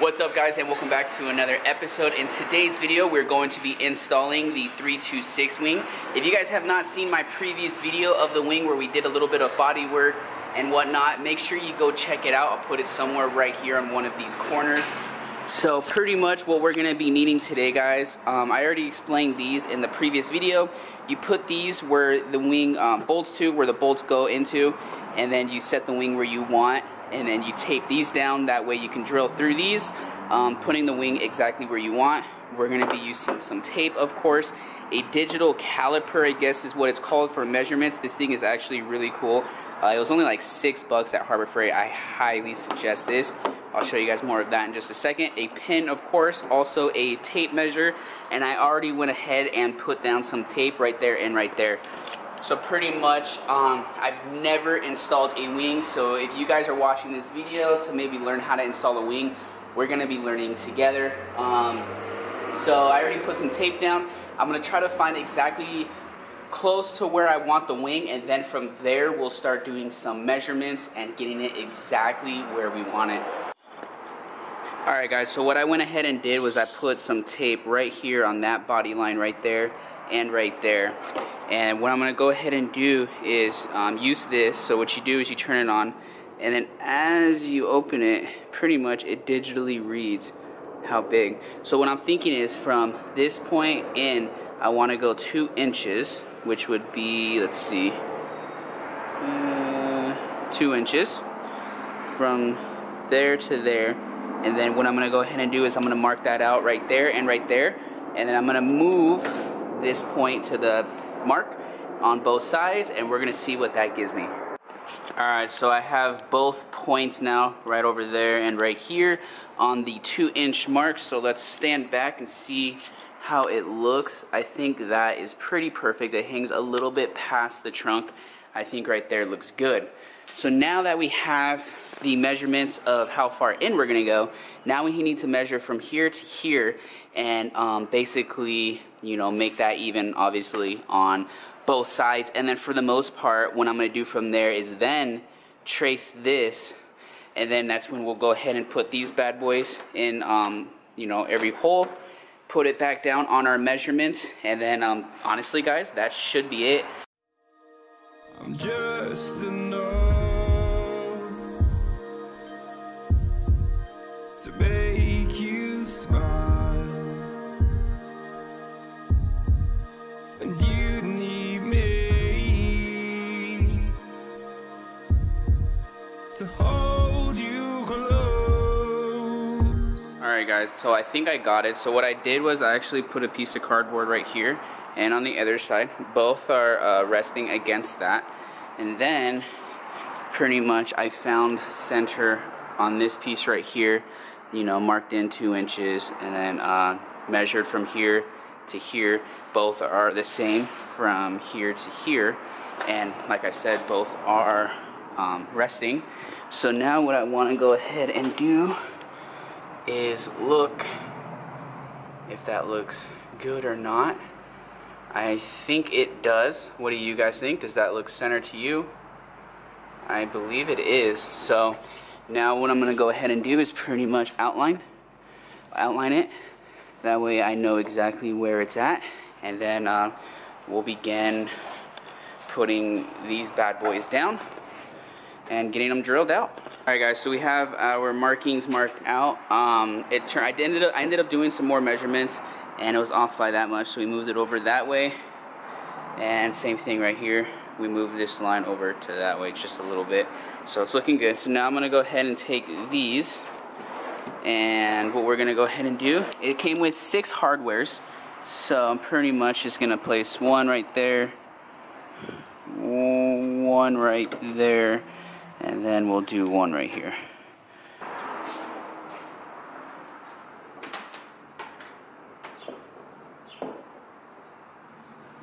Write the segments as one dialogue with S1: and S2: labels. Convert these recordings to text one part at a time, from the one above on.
S1: What's up, guys, and welcome back to another episode. In today's video, we're going to be installing the 326 wing. If you guys have not seen my previous video of the wing where we did a little bit of body work and whatnot, make sure you go check it out. I'll put it somewhere right here on one of these corners. So pretty much what we're gonna be needing today, guys, I already explained these in the previous video. You put these where the wing bolts to, where the bolts go into, and then you set the wing where you want, and then you tape these down. That way you can drill through these, putting the wing exactly where you want. We're gonna be using some tape, of course. A digital caliper, I guess is what it's called, for measurements. This thing is actually really cool. It was only like $6 at Harbor Freight. I highly suggest this. I'll show you guys more of that in just a second. A pin, of course, also a tape measure, and I already went ahead and put down some tape right there and right there. So pretty much, I've never installed a wing, so if you guys are watching this video to maybe learn how to install a wing, we're gonna be learning together. So I already put some tape down. I'm gonna try to find exactly close to where I want the wing, and then from there we'll start doing some measurements and getting it exactly where we want it. Alright guys, so what I went ahead and did was I put some tape right here on that body line right there and right there. And what I'm going to go ahead and do is use this. So what you do is you turn it on, and then as you open it, pretty much it digitally reads how big. So what I'm thinking is from this point in, I want to go 2 inches, which would be, let's see, 2 inches from there to there. And then what I'm going to go ahead and do is I'm going to mark that out right there and right there. And then I'm going to move this point to the mark on both sides, and we're going to see what that gives me. Alright, so I have both points now, right over there and right here on the 2-inch mark. So let's stand back and see how it looks. I think that is pretty perfect. It hangs a little bit past the trunk. I think right there looks good. So now that we have the measurements of how far in we're gonna go, now we need to measure from here to here and basically, you know, make that even, obviously, on both sides. And then for the most part, what I'm gonna do from there is then trace this, and then that's when we'll go ahead and put these bad boys in, you know, every hole, put it back down on our measurements, and then honestly, guys, that should be it. I'm just enough to make you smile, and you need me to hold you close. Alright guys, so I think I got it. So what I did was I actually put a piece of cardboard right here and on the other side. Both are resting against that, and then pretty much I found center on this piece right here, you know, marked in 2 inches, and then measured from here to here. Both are the same from here to here, and like I said, both are resting. So now what I want to go ahead and do is look if that looks good or not. I think it does. What do you guys think? Does that look center to you? I believe it is. So now what I'm going to go ahead and do is pretty much outline it. That way I know exactly where it's at. And then we'll begin putting these bad boys down and getting them drilled out. Alright guys, so we have our markings marked out. I ended up doing some more measurements, and it was off by that much, so we moved it over that way. And same thing right here, we moved this line over to that way just a little bit. So it's looking good. So now I'm going to go ahead and take these, and what we're going to go ahead and do, it came with 6 hardwares, so I'm pretty much just going to place one right there, one right there, and then we'll do one right here.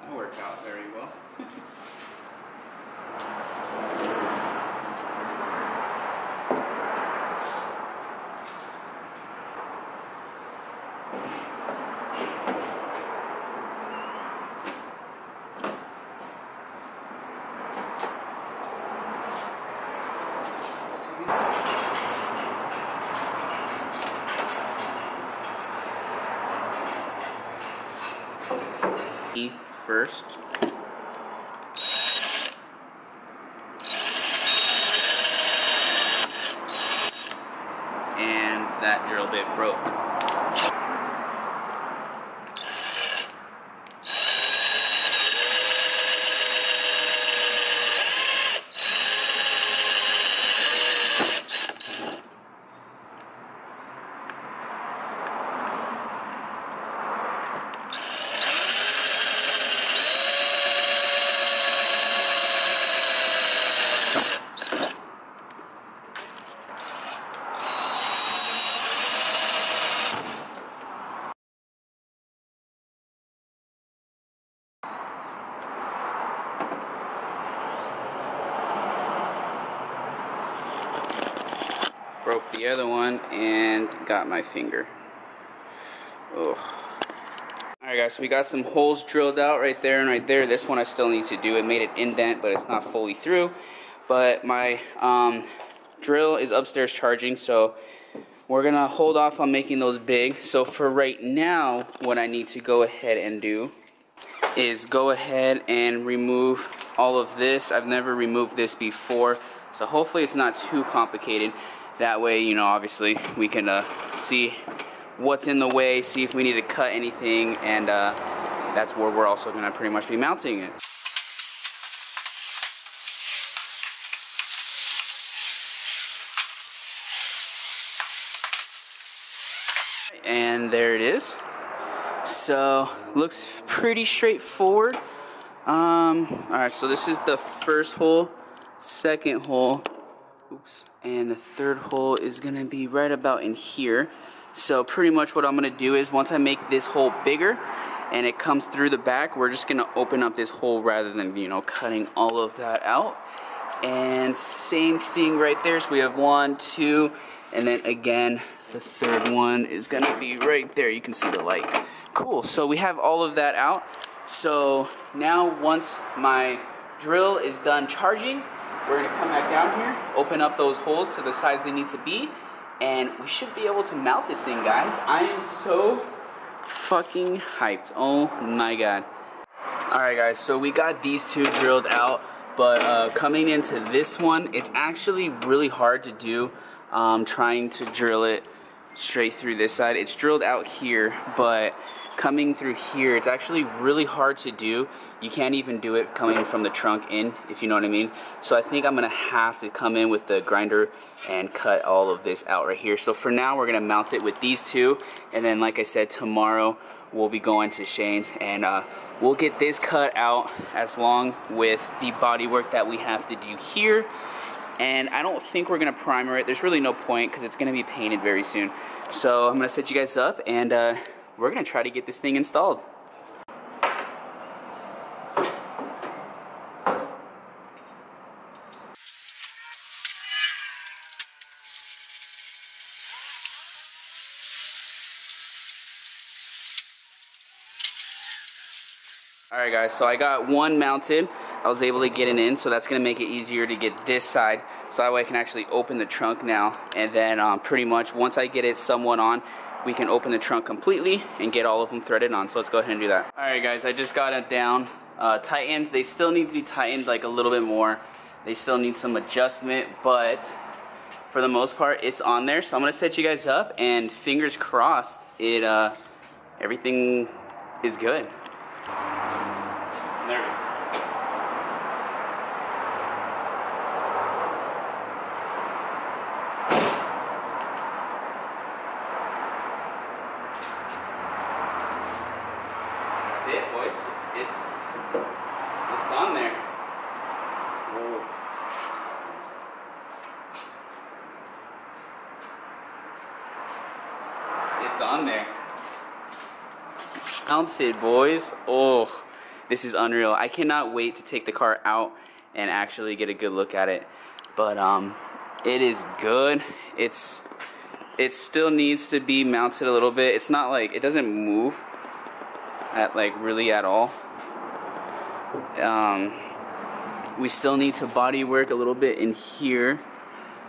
S1: That worked out very well. first. And that drill bit broke. Broke the other one and got my finger. Ugh. Alright guys, so we got some holes drilled out right there and right there. This one I still need to do. It made an indent, but it's not fully through. But my drill is upstairs charging, so we're gonna hold off on making those big. So for right now, what I need to go ahead and do is go ahead and remove all of this. I've never removed this before, so hopefully it's not too complicated. That way, you know, obviously we can see what's in the way, see if we need to cut anything, and that's where we're also gonna pretty much be mounting it. And there it is. So looks pretty straightforward. Alright, so this is the first hole, second hole, oops, and the third hole is gonna be right about in here. So pretty much what I'm gonna do is once I make this hole bigger and it comes through the back, we're just gonna open up this hole rather than, you know, cutting all of that out. And same thing right there. So we have 1, 2, and then again the third one is gonna be right there. You can see the light. Cool, so we have all of that out. So now once my drill is done charging, we're gonna come back down here, open up those holes to the size they need to be, and we should be able to mount this thing, guys. I am so fucking hyped. Oh my god. Alright guys, so we got these two drilled out, but coming into this one, it's actually really hard to do. Trying to drill it straight through this side. It's drilled out here, but coming through here, it's actually really hard to do. You can't even do it coming from the trunk in, if you know what I mean. So I think I'm gonna have to come in with the grinder and cut all of this out right here. So for now, we're gonna mount it with these two, and then like I said, tomorrow we'll be going to Shane's and we'll get this cut out as long with the body work that we have to do here. And I don't think we're gonna primer it. There's really no point because it's gonna be painted very soon. So I'm gonna set you guys up and we're gonna try to get this thing installed. Alright guys, so I got one mounted. I was able to get it in, so that's going to make it easier to get this side, so that way I can actually open the trunk now. And then pretty much once I get it somewhat on, we can open the trunk completely and get all of them threaded on. So let's go ahead and do that. Alright guys, I just got it down, tightened. They still need to be tightened like a little bit more. They still need some adjustment, but for the most part it's on there. So I'm going to set you guys up and fingers crossed everything is good. There it is. That's it, boys. It's on there. Whoa. It's on there. Mounted, boys. Oh. This is unreal. I cannot wait to take the car out and actually get a good look at it. But it is good. It still needs to be mounted a little bit. It's not like, it doesn't move really at all. We still need to body work a little bit in here.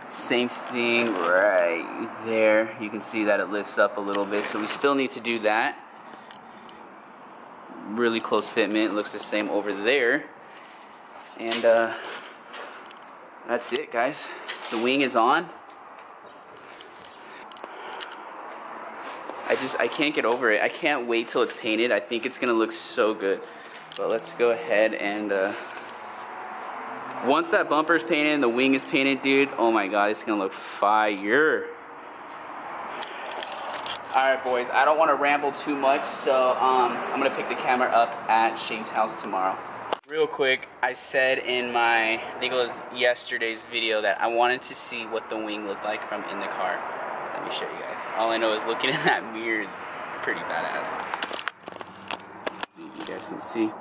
S1: Same thing right there. You can see that it lifts up a little bit. So we still need to do that. really close fitment. It looks the same over there. And that's it, guys. The wing is on. I can't get over it. I can't wait till it's painted. I think it's gonna look so good. But let's go ahead and once that bumper's painted and the wing is painted, dude, oh my god, it's gonna look fire. Alright boys, I don't want to ramble too much, so I'm gonna pick the camera up at Shane's house tomorrow. Real quick, I said in my, I think it was yesterday's video, that I wanted to see what the wing looked like from in the car. Let me show you guys. All I know is looking in that mirror is pretty badass. See if you guys can see.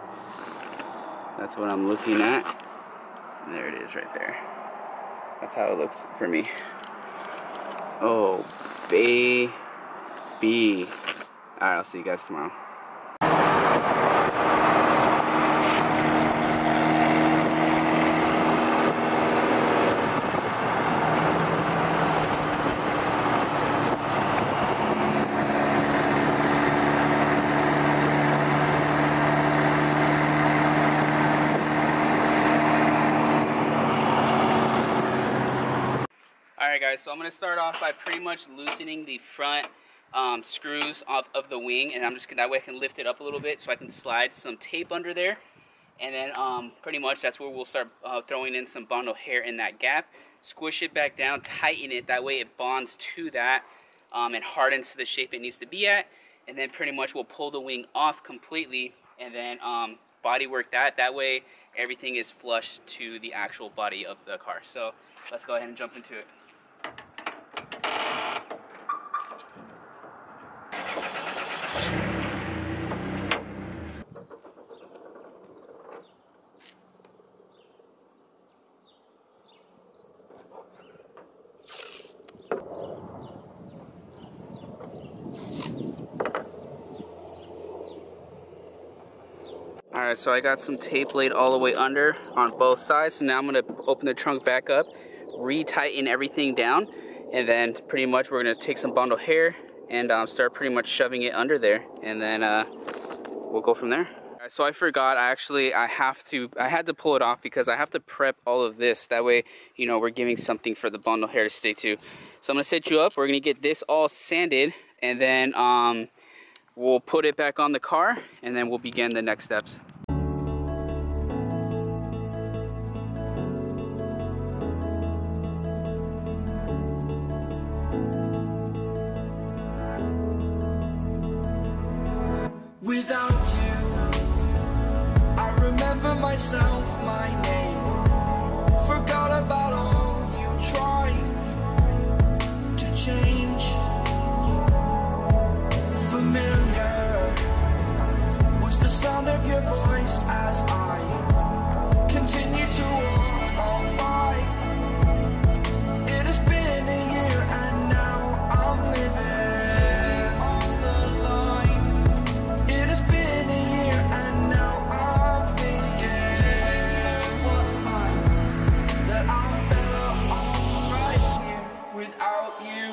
S1: That's what I'm looking at. And there it is right there. That's how it looks for me. Oh, baby. Alright, I'll see you guys tomorrow. Alright guys, so I'm going to start off by pretty much loosening the front screws off of the wing, and I'm just that way I can lift it up a little bit so I can slide some tape under there, and then pretty much that's where we'll start throwing in some bundle hair in that gap, squish it back down, tighten it, that way it bonds to that and hardens to the shape it needs to be at, and then pretty much we'll pull the wing off completely and then body work that way everything is flush to the actual body of the car. So let's go ahead and jump into it. Alright, so I got some tape laid all the way under on both sides. So now I'm going to open the trunk back up, re-tighten everything down, and then pretty much we're going to take some bundle hair and start pretty much shoving it under there, and then we'll go from there. Alright, so I forgot, I had to pull it off because I have to prep all of this. That way, you know, we're giving something for the bundle hair to stick to. So I'm going to set you up. We're going to get this all sanded, and then we'll put it back on the car, and then we'll begin the next steps.
S2: Without you, I remember myself, my name. Forgot about all you tried to change. Familiar was the sound of your voice as I continue to walk on by. It has been a year and now I'm living on the line. It has been a year and now I'm thinking what's mine, that I'm better off right here without you.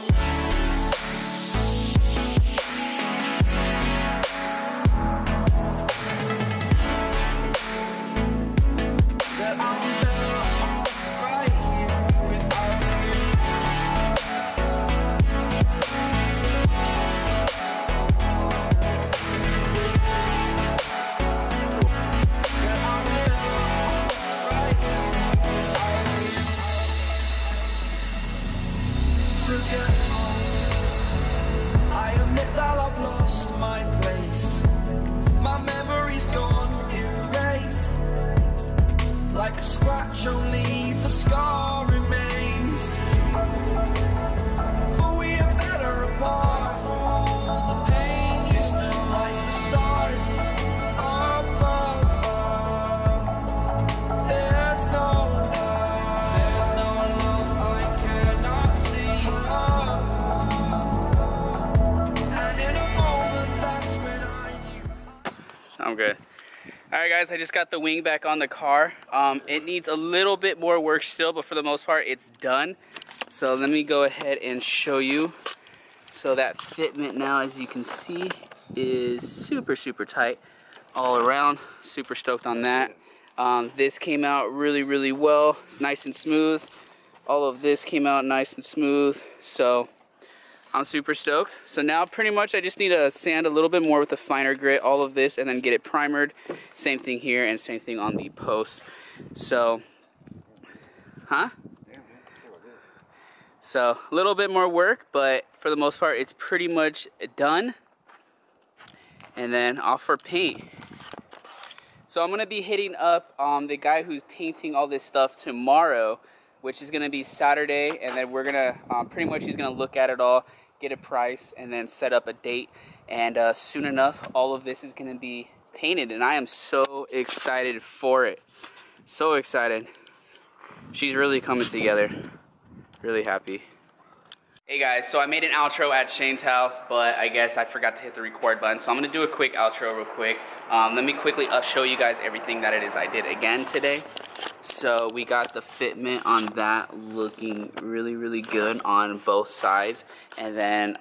S2: I admit that I've lost my place. My memory's gone erased. Like a scratch, only the scar remains. For we are better apart from all the pain. Distant like the stars above. There's no love I cannot see. And in a moment, that's when I knew.
S1: I'm good. Alright guys, I just got the wing back on the car. It needs a little bit more work still, but for the most part it's done. So let me go ahead and show you. So that fitment now, as you can see, is super tight. all around. Super stoked on that. This came out really well. It's nice and smooth. All of this came out nice and smooth. So I'm super stoked. So now pretty much I just need to sand a little bit more with a finer grit, all of this, and then get it primered. Same thing here and same thing on the post. So, So a little bit more work, but for the most part it's pretty much done. And then off for paint. So I'm gonna be hitting up the guy who's painting all this stuff tomorrow, which is gonna be Saturday, and then we're gonna pretty much he's gonna look at it all, get a price, and then set up a date. And soon enough, all of this is gonna be painted, and I am so excited for it. So excited. She's really coming together. Really happy. Hey guys, so I made an outro at Shane's house, but I guess I forgot to hit the record button, so I'm gonna do a quick outro real quick. Let me quickly show you guys everything that it is I did again today. So we got the fitment on that looking really good on both sides, and then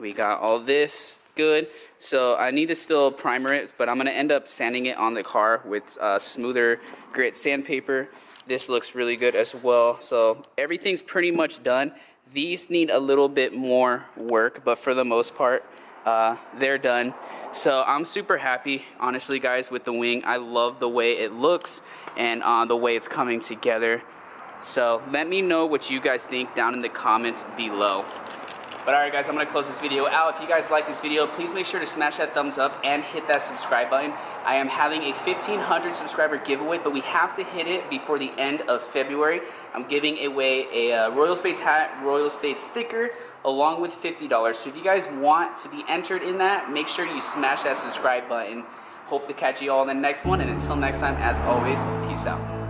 S1: we got all this good. So I need to still primer it, but I'm gonna end up sanding it on the car with smoother grit sandpaper. This looks really good as well. So everything's pretty much done. These need a little bit more work, but for the most part, they're done. So I'm super happy, honestly, guys, with the wing. I love the way it looks and the way it's coming together. So let me know what you guys think down in the comments below. But alright guys, I'm going to close this video out. If you guys like this video, please make sure to smash that thumbs up and hit that subscribe button. I am having a 1,500 subscriber giveaway, but we have to hit it before the end of February. I'm giving away a Royal Spades hat, Royal Spades sticker, along with $50. So if you guys want to be entered in that, make sure you smash that subscribe button. Hope to catch you all in the next one, and until next time, as always, peace out.